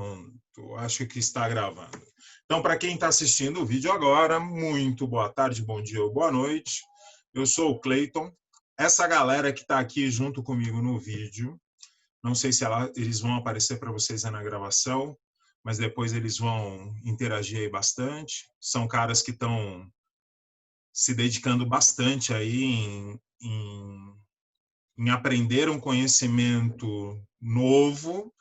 Pronto, acho que está gravando. Então, para quem está assistindo o vídeo agora, muito boa tarde, bom dia ou boa noite. Eu sou o Cleiton. Essa galera que está aqui junto comigo no vídeo, não sei se eles vão aparecer para vocês aí na gravação, mas depois eles vão interagir aí bastante. São caras que estão se dedicando bastante aí em aprender um conhecimento novo,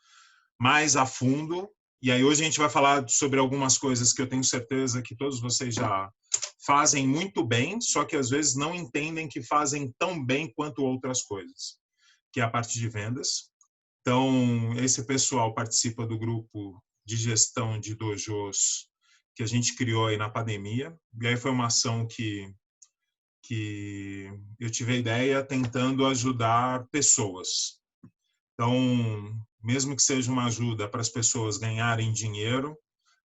mais a fundo. E aí hoje a gente vai falar sobre algumas coisas que eu tenho certeza que todos vocês já fazem muito bem, só que às vezes não entendem que fazem tão bem quanto outras coisas, que é a parte de vendas. Então, esse pessoal participa do grupo de gestão de dojos que a gente criou aí na pandemia. E aí foi uma ação que eu tive a ideia tentando ajudar pessoas. Então, mesmo que seja uma ajuda para as pessoas ganharem dinheiro,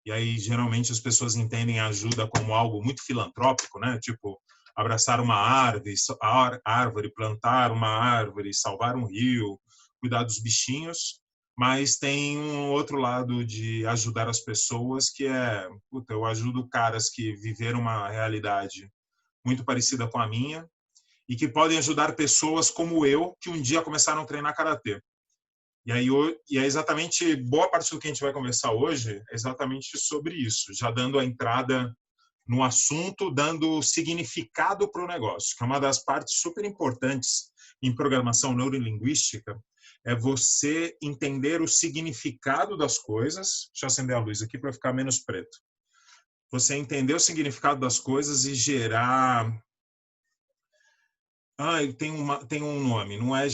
e aí geralmente as pessoas entendem a ajuda como algo muito filantrópico, né? Tipo, abraçar uma árvore, plantar uma árvore, salvar um rio, cuidar dos bichinhos, mas tem um outro lado de ajudar as pessoas que é, puta, eu ajudo caras que viveram uma realidade muito parecida com a minha e que podem ajudar pessoas como eu que um dia começaram a treinar karatê. E é exatamente boa parte do que a gente vai conversar hoje é exatamente sobre isso, já dando a entrada no assunto, dando significado para o negócio, que é uma das partes super importantes em programação neurolinguística, é você entender o significado das coisas. Deixa eu acender a luz aqui para ficar menos preto. Você entender o significado das coisas e gerar... tem um nome, não é...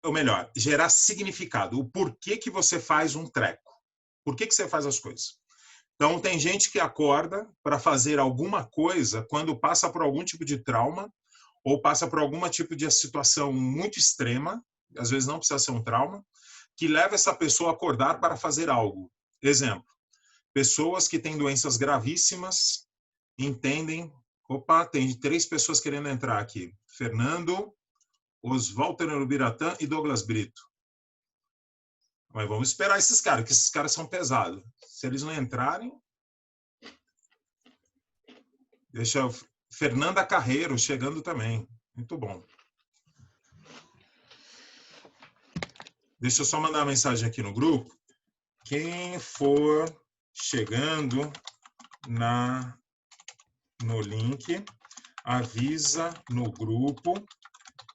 Ou melhor, gerar significado. O porquê que você faz um treco. Por que você faz as coisas? Então, tem gente que acorda para fazer alguma coisa quando passa por algum tipo de trauma ou passa por algum tipo de situação muito extrema, às vezes não precisa ser um trauma, que leva essa pessoa a acordar para fazer algo. Exemplo, pessoas que têm doenças gravíssimas entendem... Opa, tem 3 pessoas querendo entrar aqui. Fernando, Oswalter Ubiratã e Douglas Brito. Mas vamos esperar esses caras, que esses caras são pesados. Se eles não entrarem... Deixa eu... Fernanda Carreiro chegando também. Muito bom. Deixa eu só mandar uma mensagem aqui no grupo. Quem for chegando no link, avisa no grupo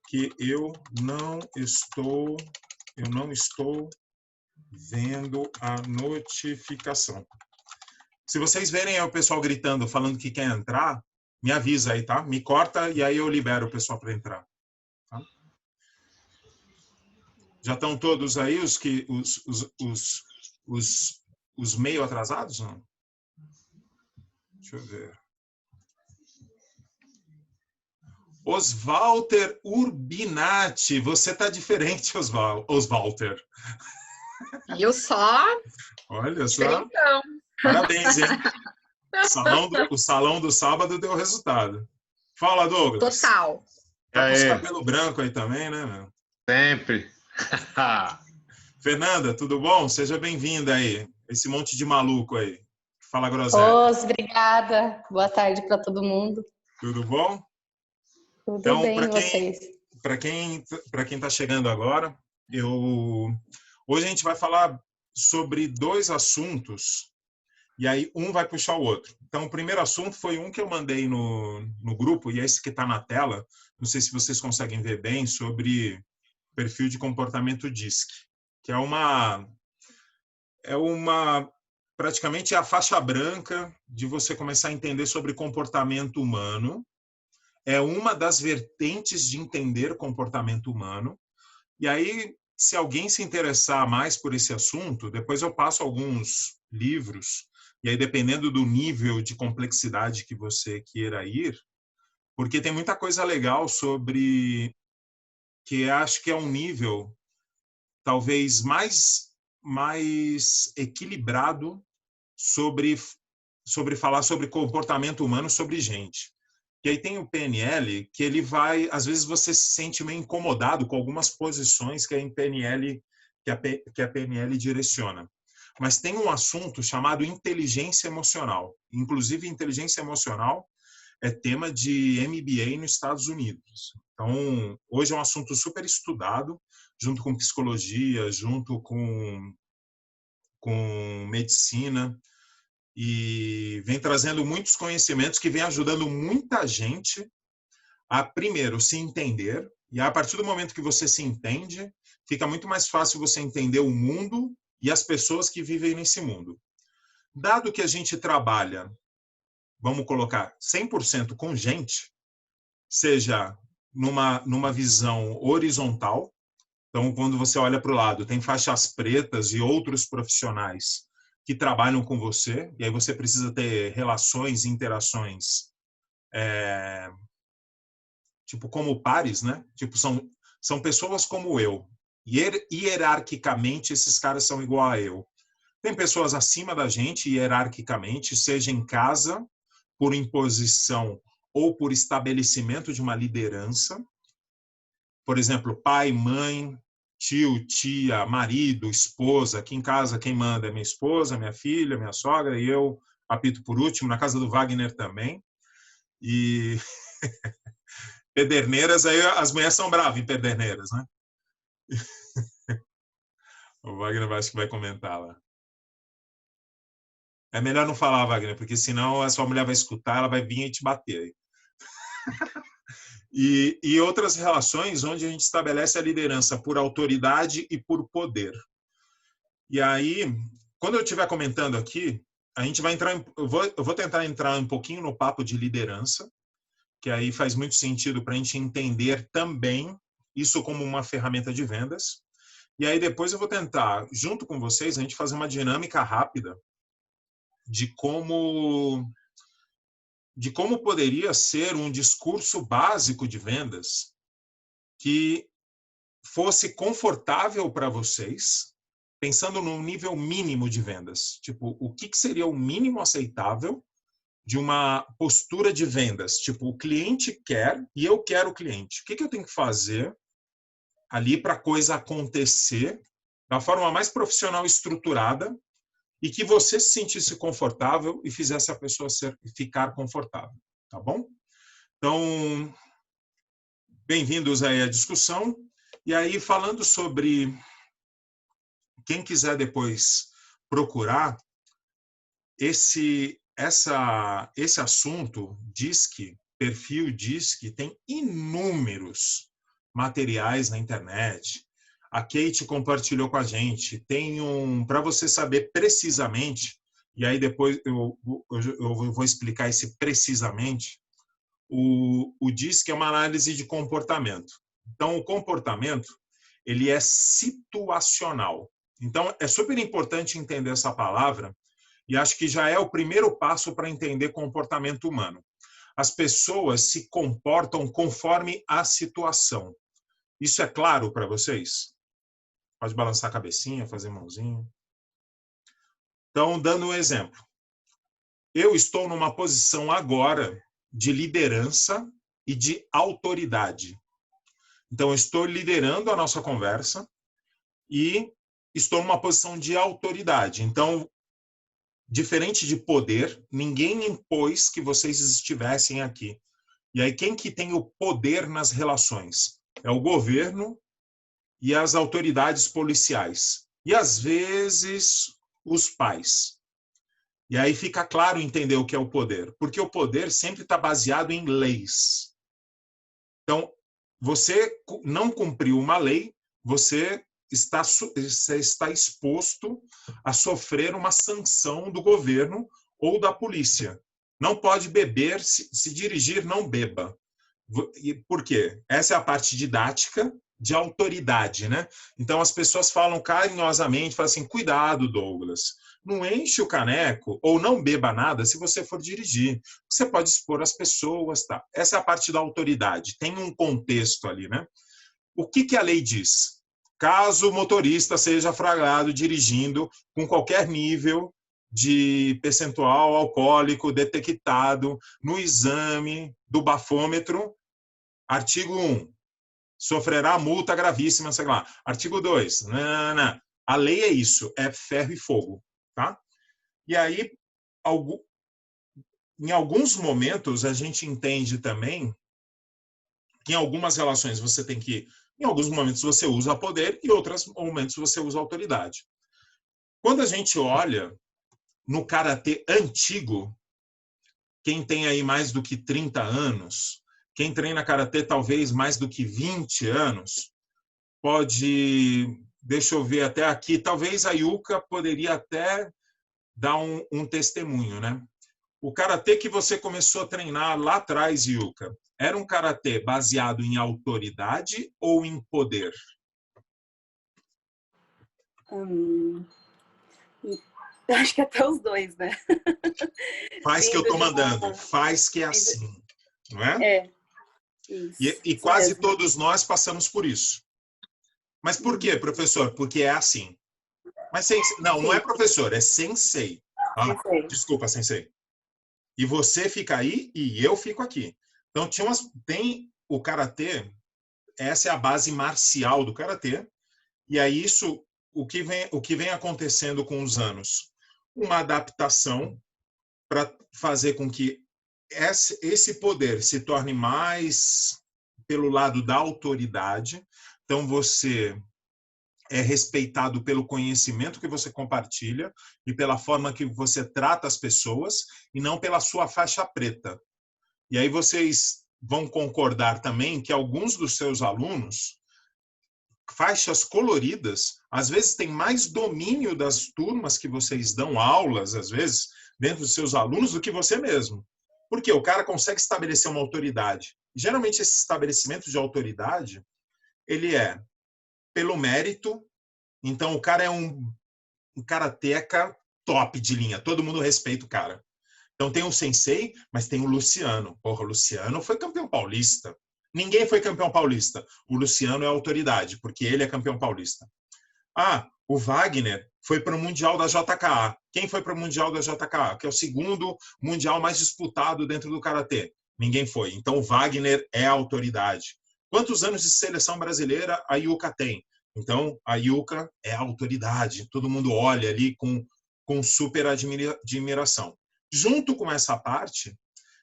que eu não estou vendo a notificação. Se vocês verem o pessoal gritando, falando que quer entrar, me avisa aí, tá? Me corta e aí eu libero o pessoal para entrar. Tá? Já estão todos aí os meio atrasados? Não? Deixa eu ver. Oswalter Urbinati. Você tá diferente, Oswalter. Viu só? Olha só. Então. Parabéns, hein? O salão do sábado deu resultado. Fala, Douglas. Total. Tá com os cabelos brancos aí também, né, meu? Sempre. Fernanda, tudo bom? Seja bem-vinda aí. Esse monte de maluco aí. Fala, groselha. Obrigada. Boa tarde para todo mundo. Tudo bom? Tudo então, bem, vocês? Para quem está chegando agora, hoje a gente vai falar sobre 2 assuntos e aí um vai puxar o outro. Então, o primeiro assunto foi um que eu mandei no grupo, e é esse que está na tela, não sei se vocês conseguem ver bem, sobre perfil de comportamento DISC, que praticamente é a faixa branca de você começar a entender sobre comportamento humano. É uma das vertentes de entender comportamento humano. E aí, se alguém se interessar mais por esse assunto, depois eu passo alguns livros, e aí dependendo do nível de complexidade que você queira ir, porque tem muita coisa legal sobre... que acho que é um nível talvez mais equilibrado sobre falar sobre comportamento humano, sobre gente. E aí tem o PNL, que ele vai... Às vezes você se sente meio incomodado com algumas posições que a PNL direciona. mas tem um assunto chamado inteligência emocional. Inclusive, inteligência emocional é tema de MBA nos Estados Unidos. Então, hoje é um assunto super estudado, junto com psicologia, junto com medicina, e vem trazendo muitos conhecimentos que vem ajudando muita gente a, primeiro, se entender, e a partir do momento que você se entende, fica muito mais fácil você entender o mundo e as pessoas que vivem nesse mundo. Dado que a gente trabalha, vamos colocar, 100% com gente, seja numa visão horizontal, então, quando você olha para o lado, tem faixas pretas e outros profissionais que trabalham com você, e aí você precisa ter relações, interações, tipo, como pares, né? Tipo, são pessoas como eu. Hierarquicamente, esses caras são igual a eu. Tem pessoas acima da gente, hierarquicamente, seja em casa, por imposição ou por estabelecimento de uma liderança. Por exemplo, pai, mãe, tio, tia, marido, esposa. Aqui em casa, quem manda é minha esposa, minha filha, minha sogra, e eu apito por último. Na casa do Wagner também. E Pederneiras, aí as mulheres são bravas em Pederneiras, né? O Wagner acho que vai comentar lá. É melhor não falar, Wagner, porque senão a sua mulher vai escutar, ela vai vir e te bater. E outras relações onde a gente estabelece a liderança por autoridade e por poder. E aí, quando eu estiver comentando aqui, a gente vai entrar, eu vou tentar entrar um pouquinho no papo de liderança, que aí faz muito sentido para a gente entender também isso como uma ferramenta de vendas. E aí depois eu vou tentar, junto com vocês, a gente fazer uma dinâmica rápida de como poderia ser um discurso básico de vendas que fosse confortável para vocês, pensando num nível mínimo de vendas. Tipo, o que seria o mínimo aceitável de uma postura de vendas? Tipo, o cliente quer e eu quero o cliente. O que eu tenho que fazer ali para a coisa acontecer da forma mais profissional e estruturada e que você se sentisse confortável e fizesse a pessoa ficar confortável, tá bom? Então, bem-vindos aí à discussão. E aí, falando sobre quem quiser depois procurar, esse assunto, perfil DISC, tem inúmeros materiais na internet. A Kate compartilhou com a gente. Tem para você saber precisamente, e aí depois eu vou explicar esse precisamente, o DISC é uma análise de comportamento. Então, o comportamento, ele é situacional. Então, é super importante entender essa palavra, e acho que já é o primeiro passo para entender comportamento humano. As pessoas se comportam conforme a situação. Isso é claro para vocês? Pode balançar a cabecinha, fazer mãozinha. Então, dando um exemplo. Eu estou numa posição agora de liderança e de autoridade. Então, eu estou liderando a nossa conversa e estou numa posição de autoridade. Então, diferente de poder, ninguém impôs que vocês estivessem aqui. E aí, quem que tem o poder nas relações? É o governo e as autoridades policiais. E, às vezes, os pais. E aí fica claro entender o que é o poder. Porque o poder sempre está baseado em leis. Então, você não cumpriu uma lei, você está exposto a sofrer uma sanção do governo ou da polícia. Não pode beber, se dirigir, não beba. Por quê? Essa é a parte didática de autoridade, né? Então, as pessoas falam carinhosamente, falam assim, cuidado, Douglas, não enche o caneco ou não beba nada se você for dirigir. Você pode expor as pessoas, tá? Essa é a parte da autoridade. Tem um contexto ali, né? O que a lei diz? Caso o motorista seja flagrado dirigindo com qualquer nível de percentual alcoólico detectado no exame do bafômetro, artigo 1, sofrerá multa gravíssima, sei lá. Artigo 2, A lei é isso, é ferro e fogo, tá? E aí, em alguns momentos, a gente entende também que em algumas relações você tem que, em alguns momentos você usa poder e em outros momentos você usa autoridade. Quando a gente olha no karatê antigo, quem tem aí mais do que 30 anos, quem treina karatê talvez mais do que 20 anos, pode, deixa eu ver até aqui, talvez a Yuka poderia até dar um testemunho, né? O karatê que você começou a treinar lá atrás, Yuka, era um karatê baseado em autoridade ou em poder? Acho que até os dois, né? Faz que eu tô mandando, faz que é assim, não é? É, isso. E quase todos nós passamos por isso. Mas por quê, professor? Porque é assim. Mas não é professor, é sensei. Sensei. Desculpa, sensei. E você fica aí e eu fico aqui. Então tem o karatê, essa é a base marcial do karatê. E aí isso, o que vem acontecendo com os anos? Uma adaptação para fazer com que esse poder se torne mais pelo lado da autoridade. Então você é respeitado pelo conhecimento que você compartilha e pela forma que você trata as pessoas e não pela sua faixa preta. E aí vocês vão concordar também que alguns dos seus alunos, faixas coloridas, às vezes têm mais domínio das turmas que vocês dão aulas, às vezes, dentro dos seus alunos, do que você mesmo. Porque o cara consegue estabelecer uma autoridade. Geralmente esse estabelecimento de autoridade, ele é pelo mérito. Então, o cara é um karateca top de linha. Todo mundo respeita o cara. Então, tem o sensei, mas tem o Luciano. Porra, o Luciano foi campeão paulista. Ninguém foi campeão paulista. O Luciano é autoridade, porque ele é campeão paulista. O Wagner foi para o Mundial da JKA. Quem foi para o Mundial da JKA? Que é o segundo mundial mais disputado dentro do karatê. Ninguém foi. Então, o Wagner é autoridade. Quantos anos de seleção brasileira a Yuka tem? Então, a Yuka é a autoridade. Todo mundo olha ali com super admiração. Junto com essa parte,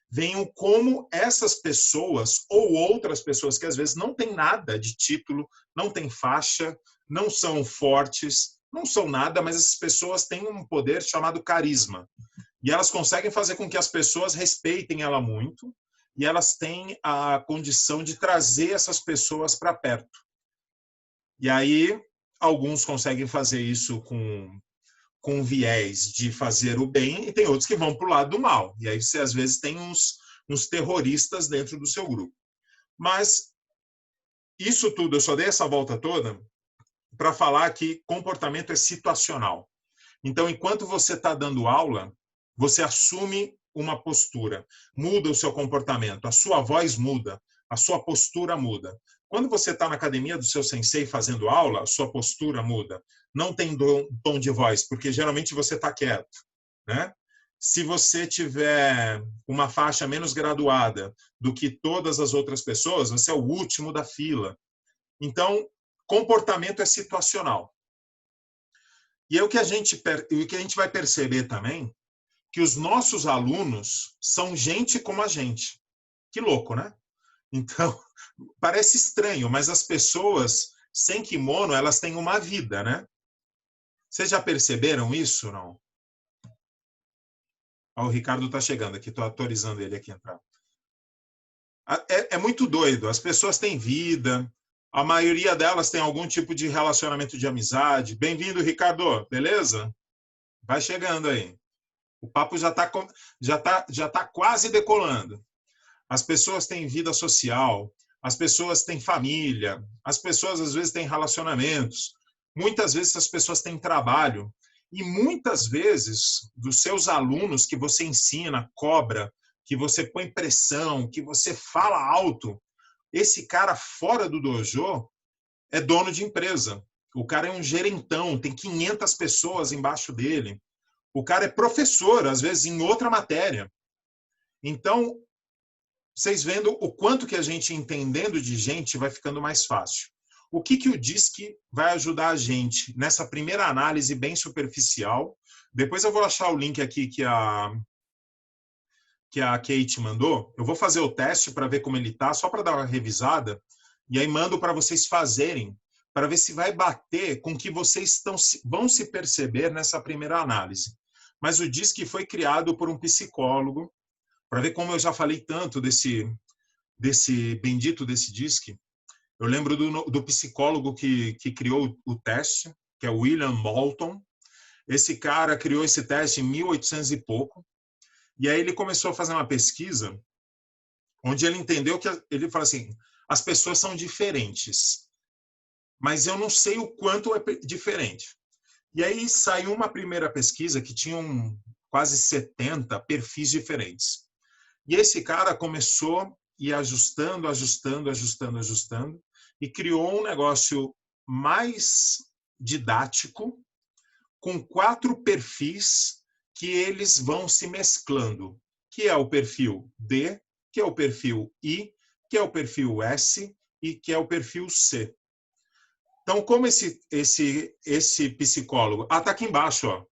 vem o como essas pessoas ou outras pessoas que às vezes não têm nada de título, não têm faixa, não são fortes, não são nada, mas essas pessoas têm um poder chamado carisma. E elas conseguem fazer com que as pessoas respeitem ela muito e elas têm a condição de trazer essas pessoas para perto. E aí, alguns conseguem fazer isso com viés de fazer o bem, e tem outros que vão para o lado do mal. E aí você, às vezes, tem uns terroristas dentro do seu grupo. Mas isso tudo, eu só dei essa volta toda para falar que comportamento é situacional. Então, enquanto você está dando aula, você assume uma postura, muda o seu comportamento, a sua voz muda, a sua postura muda. Quando você está na academia do seu sensei fazendo aula, a sua postura muda. Não tem tom de voz, porque geralmente você está quieto, né? Se você tiver uma faixa menos graduada do que todas as outras pessoas, você é o último da fila. Então, comportamento é situacional. E é o que a gente vai perceber também, que os nossos alunos são gente como a gente. Que louco, né? Então, parece estranho, mas as pessoas sem kimono, elas têm uma vida, né? Vocês já perceberam isso, não? O Ricardo está chegando aqui, estou autorizando ele aqui a entrar. É muito doido, as pessoas têm vida, a maioria delas tem algum tipo de relacionamento de amizade. Bem-vindo, Ricardo, beleza? Vai chegando aí. O papo já tá quase decolando. As pessoas têm vida social, as pessoas têm família, as pessoas às vezes têm relacionamentos, muitas vezes as pessoas têm trabalho e muitas vezes dos seus alunos que você ensina, cobra, que você põe pressão, que você fala alto, esse cara fora do dojo é dono de empresa. O cara é um gerentão, tem 500 pessoas embaixo dele. O cara é professor, às vezes em outra matéria. Então, vocês vendo o quanto que a gente entendendo de gente vai ficando mais fácil. O que o DISC vai ajudar a gente nessa primeira análise bem superficial? Depois eu vou achar o link aqui que a Kate mandou. Eu vou fazer o teste para ver como ele está, só para dar uma revisada, e aí mando para vocês fazerem, para ver se vai bater com o que vocês vão se perceber nessa primeira análise. Mas o DISC foi criado por um psicólogo, para ver como eu já falei tanto desse bendito desse DISC. Eu lembro do psicólogo que criou o teste, que é o William Moulton. Esse cara criou esse teste em 1800 e pouco. E aí ele começou a fazer uma pesquisa onde ele entendeu que ele fala assim, as pessoas são diferentes, mas eu não sei o quanto é diferente. E aí saiu uma primeira pesquisa que tinha quase 70 perfis diferentes. E esse cara começou a ir ajustando, e criou um negócio mais didático, com 4 perfis que eles vão se mesclando, que é o perfil D, que é o perfil I, que é o perfil S e que é o perfil C. Então, como esse psicólogo... Ah, tá aqui embaixo, ó.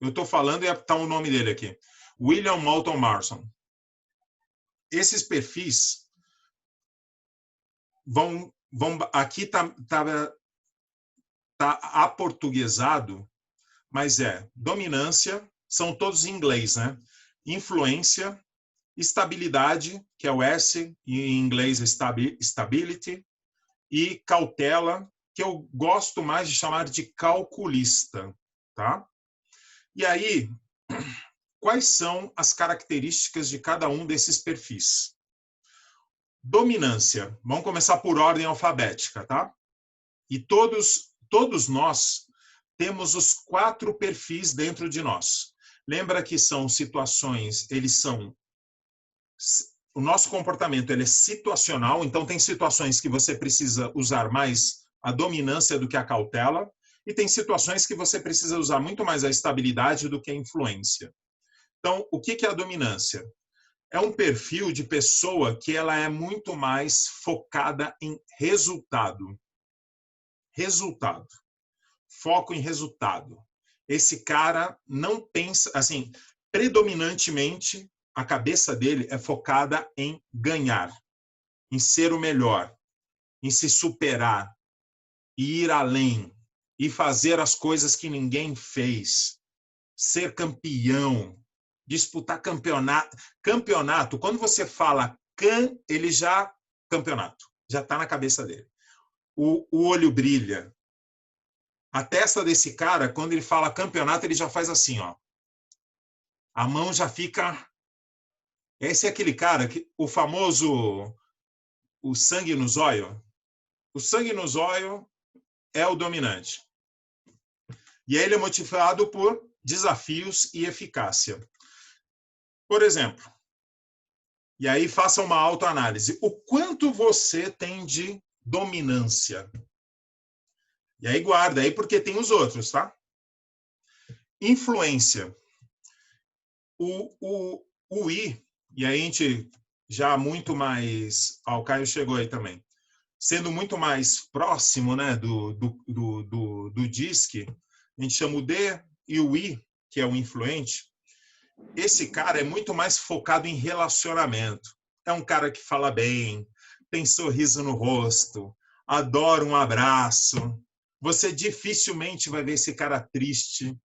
Eu estou falando e está o nome dele aqui. William Moulton Marston. Esses perfis vão aqui tá aportuguesado, mas dominância, são todos em inglês, né? Influência, estabilidade, que é o S, e em inglês é stability, e cautela, que eu gosto mais de chamar de calculista, tá? E aí, quais são as características de cada um desses perfis? Dominância. Vamos começar por ordem alfabética, tá? E todos nós temos os 4 perfis dentro de nós. Lembra que são situações, o nosso comportamento ele é situacional, então tem situações que você precisa usar mais a dominância do que a cautela, e tem situações que você precisa usar muito mais a estabilidade do que a influência. Então, o que é a dominância? É um perfil de pessoa que ela é muito mais focada em resultado. Resultado. Foco em resultado. Esse cara não pensa, assim, predominantemente, a cabeça dele é focada em ganhar, em ser o melhor, em se superar, e ir além, e fazer as coisas que ninguém fez, ser campeão, disputar campeonato. Campeonato, quando você fala ele já, campeonato, já está na cabeça dele. O olho brilha. A testa desse cara, quando ele fala campeonato, ele já faz assim, ó. A mão já fica... Esse é aquele cara, o famoso o sangue no zóio. O sangue no zóio é o dominante. E aí ele é motivado por desafios e eficácia. Por exemplo, e aí faça uma autoanálise. O quanto você tem de dominância? E aí guarda aí, porque tem os outros, tá? Influência. O I, e aí a gente já muito mais... o Caio chegou aí também. Sendo muito mais próximo, né, do DISC, a gente chama o D e o I, que é o influente. Esse cara é muito mais focado em relacionamento. É um cara que fala bem, tem sorriso no rosto, adora um abraço. Você dificilmente vai ver esse cara triste.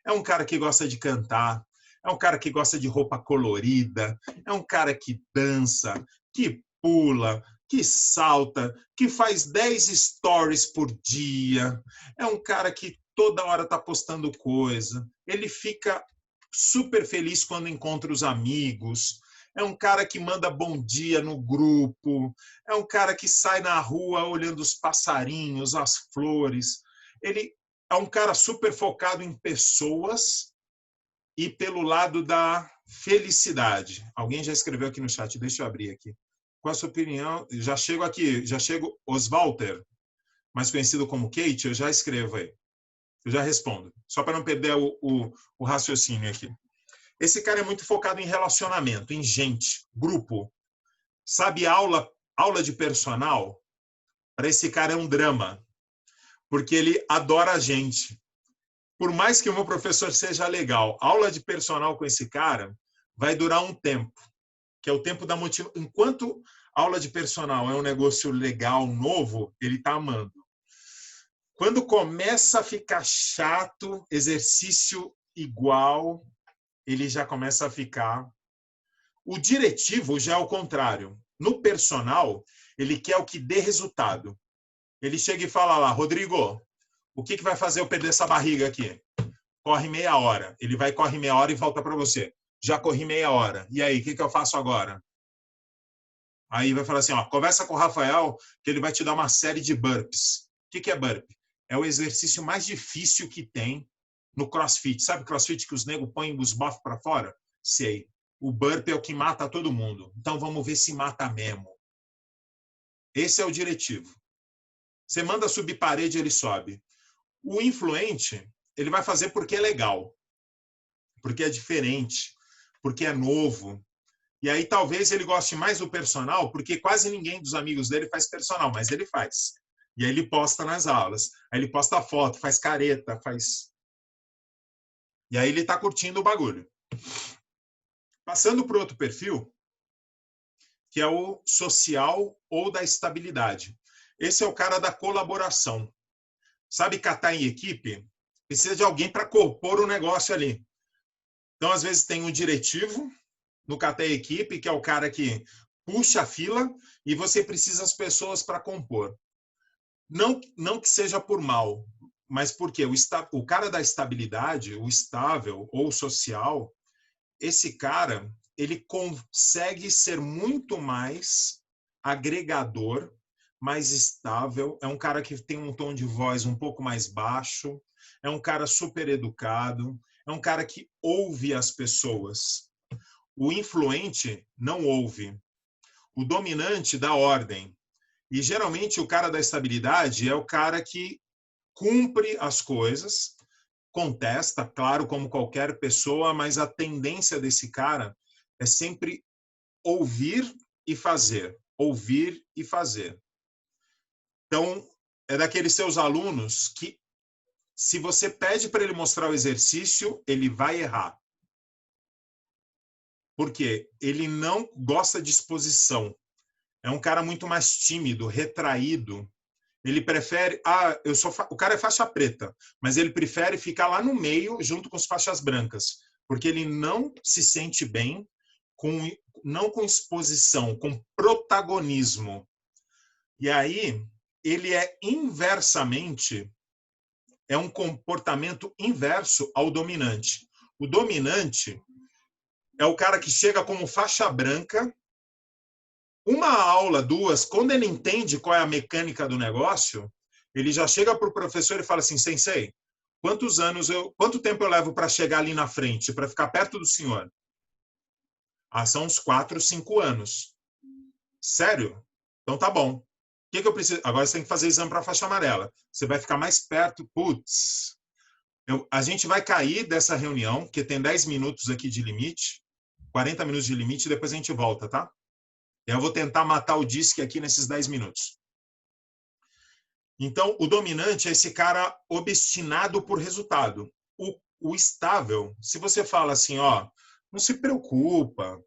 É um cara que gosta de cantar, é um cara que gosta de roupa colorida, é um cara que dança, que pula, que salta, que faz 10 stories por dia. É um cara que toda hora está postando coisa. Ele fica super feliz quando encontra os amigos. É um cara que manda bom dia no grupo. É um cara que sai na rua olhando os passarinhos, as flores. Ele é um cara super focado em pessoas e pelo lado da felicidade. Alguém já escreveu aqui no chat, deixa eu abrir aqui. Qual a sua opinião? Já chego aqui, já chego. Oswalter, mais conhecido como Kate, eu já escrevo aí. Eu já respondo, só para não perder o raciocínio aqui. Esse cara é muito focado em relacionamento, em gente, grupo. Sabe aula de personal? para esse cara é um drama, porque ele adora a gente. Por mais que o meu professor seja legal, aula de personal com esse cara vai durar um tempo, que é o tempo da motivação. Enquanto aula de personal é um negócio legal, novo, ele está amando. Quando começa a ficar chato, exercício igual, ele já começa a ficar... O diretivo já é o contrário. No personal, ele quer o que dê resultado. Ele chega e fala lá, Rodrigo, o que vai fazer eu perder essa barriga aqui? Corre meia hora. Ele vai, corre meia hora e volta para você. Já corri meia hora. E aí, o que eu faço agora? Aí vai falar assim, ó, conversa com o Rafael, que ele vai te dar uma série de burpees. O que é burpee? É o exercício mais difícil que tem no CrossFit. Sabe CrossFit que os negros põem os bofs para fora? Sei. O burpee é o que mata todo mundo. Então vamos ver se mata mesmo. Esse é o diretivo. Você manda subir parede, ele sobe. O influente, ele vai fazer porque é legal. Porque é diferente. Porque é novo. E aí talvez ele goste mais do personal, porque quase ninguém dos amigos dele faz personal, mas ele faz. E aí ele posta nas aulas. Aí ele posta foto, faz careta, faz... E aí ele está curtindo o bagulho. Passando para outro perfil, que é o social ou da estabilidade. Esse é o cara da colaboração. Sabe catar em equipe? Precisa de alguém para compor o negócio ali. Então, às vezes, tem um diretivo no catar equipe, que é o cara que puxa a fila, e você precisa das pessoas para compor. Não que seja por mal, mas porque o cara da estabilidade, o estável ou social, esse cara, ele consegue ser muito mais agregador, mais estável, é um cara que tem um tom de voz um pouco mais baixo, é um cara super educado, é um cara que ouve as pessoas. O influente não ouve. O dominante dá ordem. E, geralmente, o cara da estabilidade é o cara que cumpre as coisas, contesta, claro, como qualquer pessoa, mas a tendência desse cara é sempre ouvir e fazer. Ouvir e fazer. Então, é daqueles seus alunos que, se você pede para ele mostrar o exercício, ele vai errar. Por quê? Ele não gosta de exposição. É um cara muito mais tímido, retraído. Ele prefere... o cara é faixa preta, mas ele prefere ficar lá no meio, junto com as faixas brancas, porque ele não se sente bem, não com exposição, com protagonismo. E aí, ele é inversamente... É um comportamento inverso ao dominante. O dominante é o cara que chega como faixa branca, uma aula, duas, quando ele entende qual é a mecânica do negócio, ele já chega para o professor e fala assim, sensei, quanto tempo eu levo para chegar ali na frente, para ficar perto do senhor? São uns 4, 5 anos. Sério? Então tá bom. O que eu preciso? Agora você tem que fazer exame para a faixa amarela. Você vai ficar mais perto. Putz. A gente vai cair dessa reunião, porque tem 10 minutos aqui de limite, 40 minutos de limite, e depois a gente volta, tá? Eu vou tentar matar o disque aqui nesses 10 minutos. Então, o dominante é esse cara obstinado por resultado. O estável, se você fala assim, ó, não se preocupa,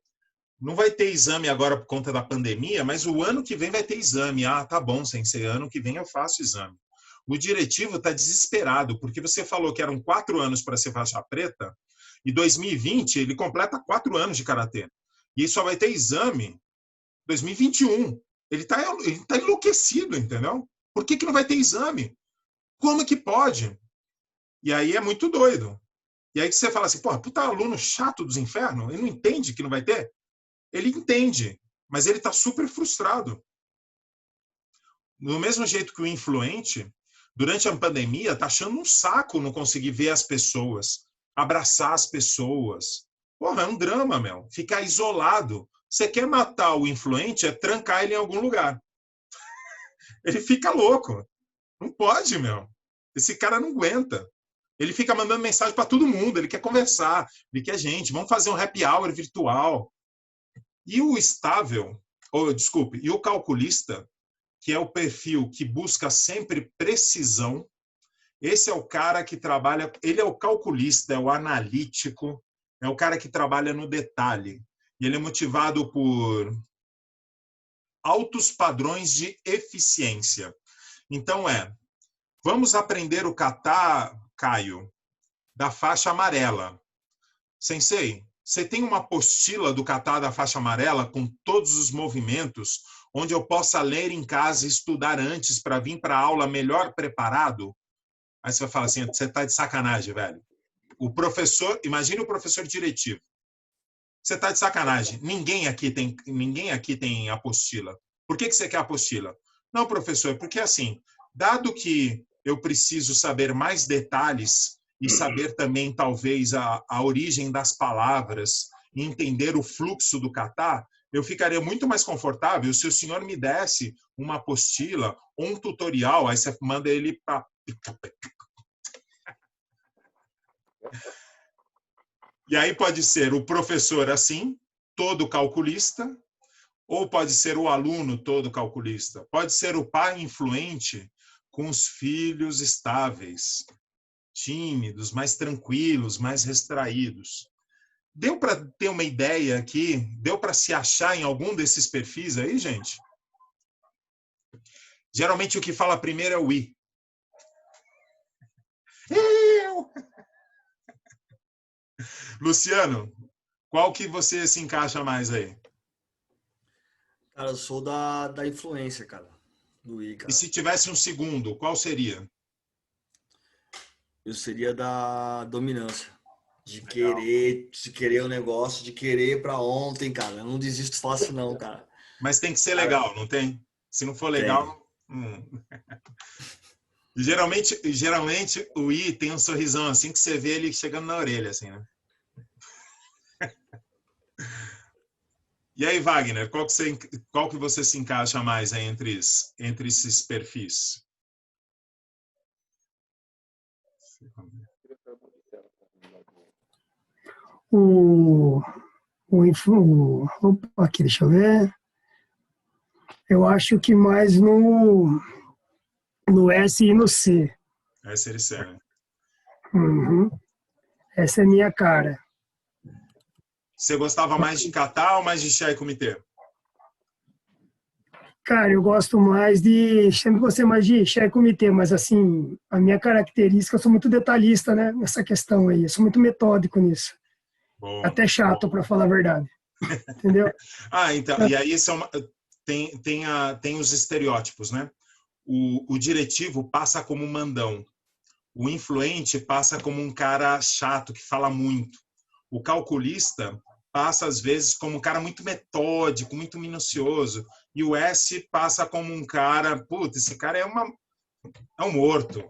não vai ter exame agora por conta da pandemia, mas o ano que vem vai ter exame. Tá bom, sensei, ano que vem eu faço exame. O diretivo está desesperado, porque você falou que eram 4 anos para ser faixa preta, e 2020 ele completa 4 anos de karatê. E só vai ter exame 2021. Ele tá enlouquecido, entendeu? Por que não vai ter exame? Como que pode? E aí é muito doido. E aí você fala assim, porra, puta aluno chato dos infernos, ele não entende que não vai ter? Ele entende, mas ele está super frustrado. Do mesmo jeito que o influente, durante a pandemia, está achando um saco não conseguir ver as pessoas, abraçar as pessoas. Porra, é um drama, meu. Ficar isolado. Você quer matar o influente, é trancar ele em algum lugar. Ele fica louco. Não pode, meu. Esse cara não aguenta. Ele fica mandando mensagem para todo mundo, ele quer conversar, ele quer gente, vamos fazer um happy hour virtual. E o estável, e o calculista, que é o perfil que busca sempre precisão. Esse é o cara que trabalha, ele é o calculista, é o analítico, é o cara que trabalha no detalhe. E ele é motivado por altos padrões de eficiência. Então vamos aprender o kata, Caio, da faixa amarela. Sensei, você tem uma apostila do kata da faixa amarela com todos os movimentos, onde eu possa ler em casa e estudar antes para vir para a aula melhor preparado? Aí você vai falar assim, você está de sacanagem, velho. O professor, imagine o professor diretivo. Você está de sacanagem. Ninguém aqui tem apostila. Por que você quer apostila? Não, professor, porque assim, dado que eu preciso saber mais detalhes e saber também, talvez, a origem das palavras e entender o fluxo do kata, eu ficaria muito mais confortável se o senhor me desse uma apostila ou um tutorial, aí você manda ele para... E aí pode ser o professor assim, todo calculista, ou pode ser o aluno todo calculista. Pode ser o pai influente com os filhos estáveis, tímidos, mais tranquilos, mais retraídos. Deu para ter uma ideia aqui? Deu para se achar em algum desses perfis aí, gente? Geralmente o que fala primeiro é o I. Eu! Luciano, qual que você se encaixa mais aí? Cara, eu sou da influência, cara. Do I, cara. E se tivesse um segundo, qual seria? Eu seria da dominância. De querer o negócio, de querer pra ontem, cara. Eu não desisto fácil, não, cara. Mas tem que ser legal, não tem? Se não for legal... Geralmente o I tem um sorrisão assim que você vê ele chegando na orelha, assim, né? E aí, Wagner, qual que você se encaixa mais aí entre esses perfis? Aqui, deixa eu ver. Eu acho que mais no S e no C. S e C, né? Uhum. Essa é a minha cara. Você gostava mais de kata ou mais de chá e comitê? Cara, eu gosto mais sempre gostei mais de chá e comitê, mas assim, a minha característica, eu sou muito detalhista, né, nessa questão aí. Eu sou muito metódico nisso. Bom. Até chato, para falar a verdade. Entendeu? Então, e aí tem os estereótipos, né? O diretivo passa como um mandão. O influente passa como um cara chato, que fala muito. O calculista passa, às vezes, como um cara muito metódico, muito minucioso. E o S passa como um cara... Putz, esse cara é um morto.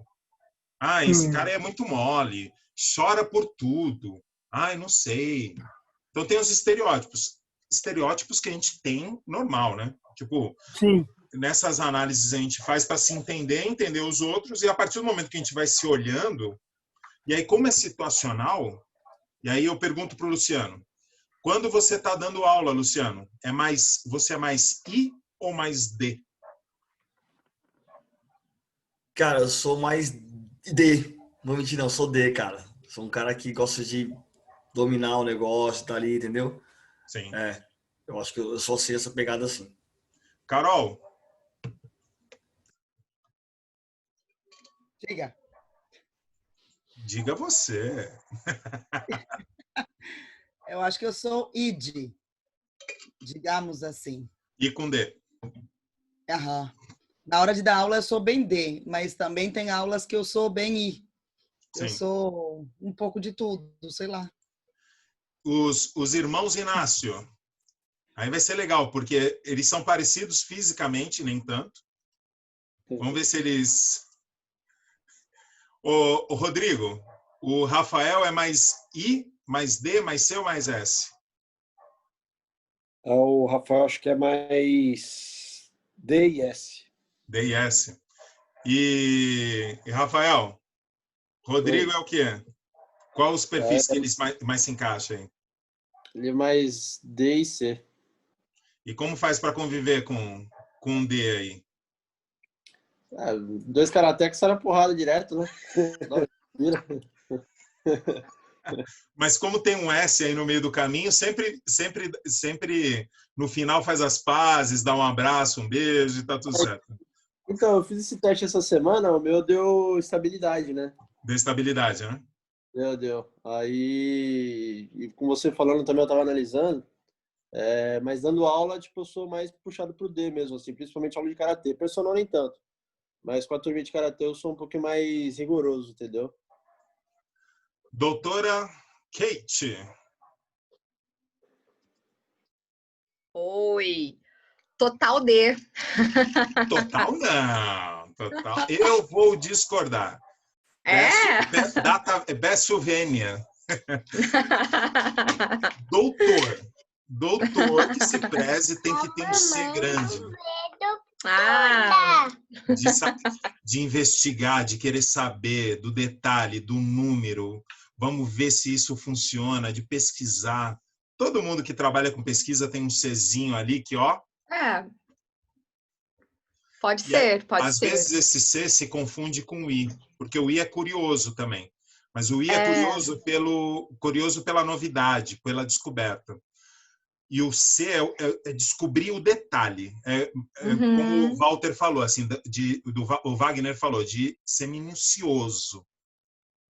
Esse cara é muito mole. Chora por tudo. Não sei. Então, tem os estereótipos. Estereótipos que a gente tem normal, né? Tipo... Sim. Nessas análises a gente faz para se entender os outros, e a partir do momento que a gente vai se olhando, e aí como é situacional, e aí eu pergunto para o Luciano, quando você está dando aula, Luciano, você é mais I ou mais D? Cara, eu sou mais D. Não vou mentir, não, eu sou D, cara. Sou um cara que gosta de dominar o negócio, tá ali, entendeu? Sim. Eu acho que eu só sei essa pegada assim. Carol? Diga você. Eu acho que eu sou id, digamos assim. I com D. Aham. Na hora de dar aula eu sou bem D, mas também tem aulas que eu sou bem I. Sim. Eu sou um pouco de tudo, sei lá. Os irmãos Inácio. Aí vai ser legal, porque eles são parecidos fisicamente, nem tanto. Vamos ver se eles... O Rodrigo, o Rafael é mais I, mais D, mais C ou mais S? O Rafael acho que é mais D e S. D e S. E Rafael, Rodrigo é o quê? Qual os perfis que eles mais se encaixam aí? Ele é mais D e C. E como faz para conviver com um D aí? Dois karatecas sai na porrada direto, né? Mas como tem um S aí no meio do caminho, sempre no final faz as pazes, dá um abraço, um beijo e tá tudo certo. Então, eu fiz esse teste essa semana, o meu deu estabilidade, né? Deu estabilidade, né? Deu. Aí, e com você falando também, eu tava analisando, mas dando aula, tipo, eu sou mais puxado pro D mesmo, assim, principalmente aula de karatê. Personal nem tanto, mas com a turma de karatê eu sou um pouquinho mais rigoroso, entendeu? Doutora Kate. Oi. Total D. Total não. Total. Eu vou discordar. Bessovênia. Doutor que se preze tem que ter um C grande. De investigar, de querer saber do detalhe, do número. Vamos ver se isso funciona, de pesquisar. Todo mundo que trabalha com pesquisa tem um Czinho ali que, ó... Pode ser. Às vezes esse C se confunde com o I, porque o I é curioso também. Mas o I é curioso pela novidade, pela descoberta. E o C é descobrir o detalhe. Como o Walter falou, assim, o Wagner falou, de ser minucioso,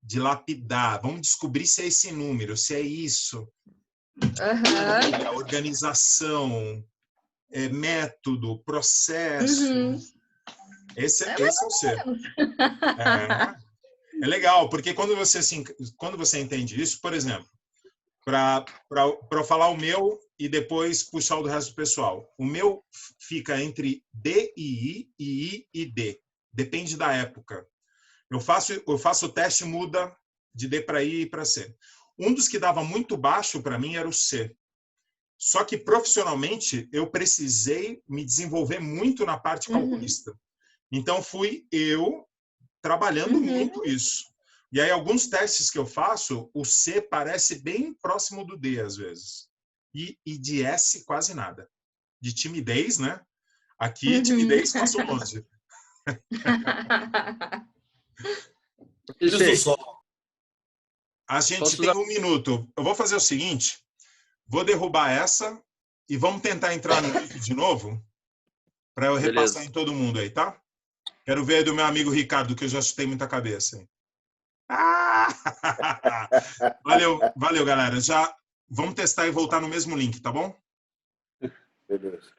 de lapidar. Vamos descobrir se é esse número, se é isso. A organização, método, processo. Esse é o C. É legal, porque quando você entende isso, por exemplo, para eu falar o meu e depois puxar o do resto do pessoal. O meu fica entre D e I, e I e D. Depende da época. Eu faço o teste, muda de D para I e para C. Um dos que dava muito baixo para mim era o C. Só que profissionalmente eu precisei me desenvolver muito na parte calculista. Então fui eu trabalhando muito isso. E aí alguns testes que eu faço, o C parece bem próximo do D às vezes. E de S quase nada. De timidez, né? Aqui timidez passou longe. A gente tem 1 minuto. Eu vou fazer o seguinte, vou derrubar essa e vamos tentar entrar no link de novo para eu repassar em todo mundo aí, tá? Quero ver do meu amigo Ricardo, que eu já chutei muita cabeça. Valeu, galera. Já vamos testar e voltar no mesmo link, tá bom? Beleza.